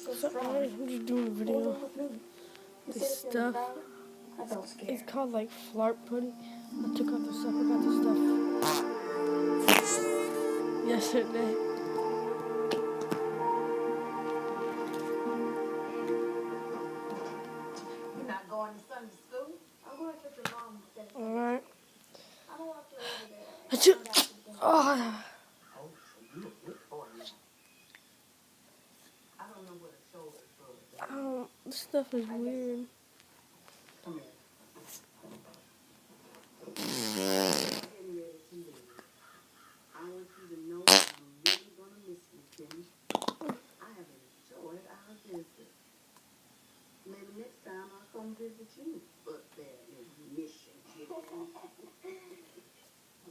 So I'm just doing a video. This stuff. It's called like flarp pudding. I took out the stuff. I got the stuff yesterday. You're not going to Sunday school? I'm going to church with mom instead of Alright. I'm going to walk you over there. Oh. I don't know what a shoulder is. Oh, this stuff is weird. Come here. Getting ready to leave. I want you to know that I'm really going to miss you, Kenny. I have enjoyed our visit. Maybe next time I'll come visit you up there in Michigan.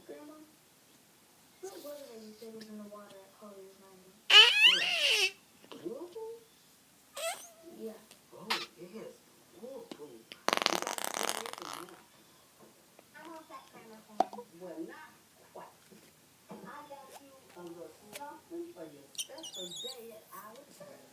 Grandma, what was it that you said was in the water at Polly's Landing? Whirlpool? Yeah. Oh, yes. Whirlpool. You got to stay away from that. I'm all set, Grandma Pam. Well, not quite. I got you a little something for your special day at our church.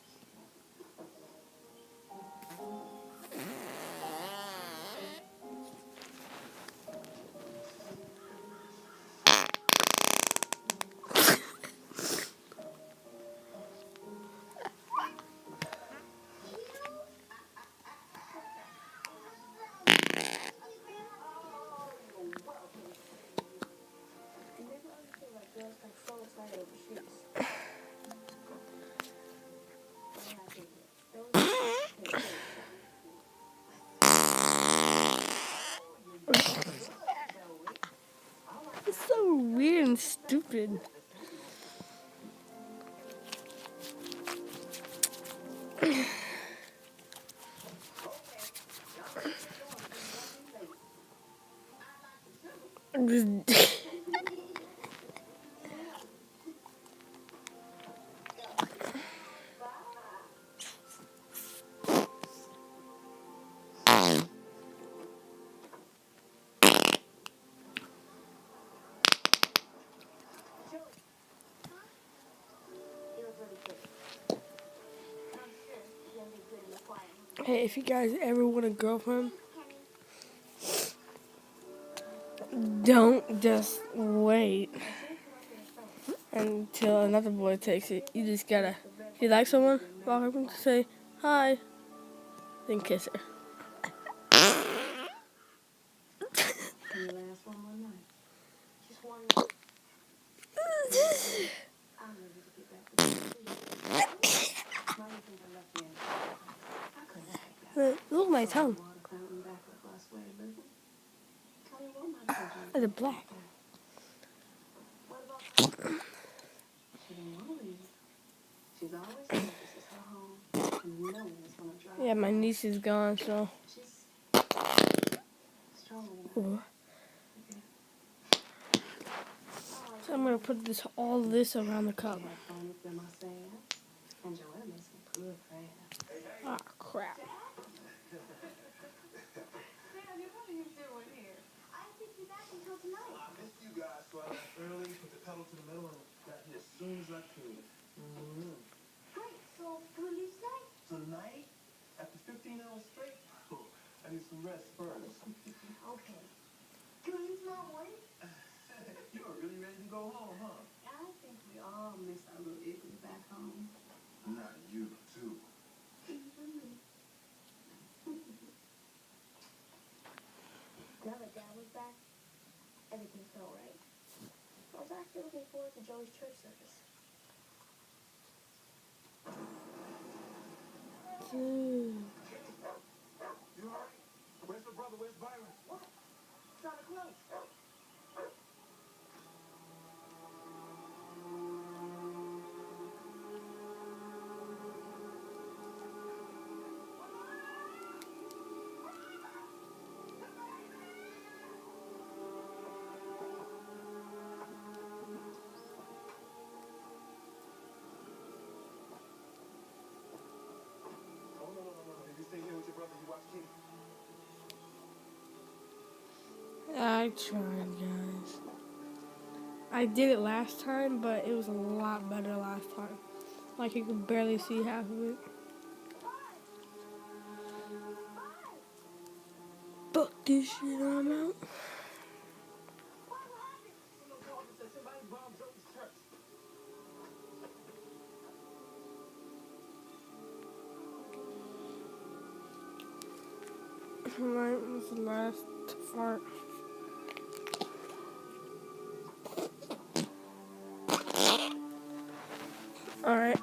It's so weird and stupid. Hey, if you guys ever want a girlfriend, don't just wait until another boy takes it. You just gotta, if you like someone, walk up and say hi, then kiss her. Look at my tongue. It's black. Yeah, my niece is gone, so. Ooh. So I'm gonna put all this around the cup. Ah, crap. I missed you guys, so I left early, put the pedal to the metal, and got here as soon as I could. Great, so can we leave tonight? Tonight, after 15 hours straight, I need some rest first. Okay. Can we leave tomorrow morning? You are really ready to go home, huh? I think we all miss our little igloo back home. Not you, too. Now that Dad was back, everything felt right. I was actually looking forward to Joey's church service. Dude. You alright? Where's my brother? Where's Byron? What? Santa Claus. If you stay here with your brother, you watch Kitty. I tried, guys. I did it last time, but it was a lot better last time. Like, you could barely see half of it. Fuck this shit, I'm out. Somebody bombed Joey's church. Alright, was the last fart. Alright.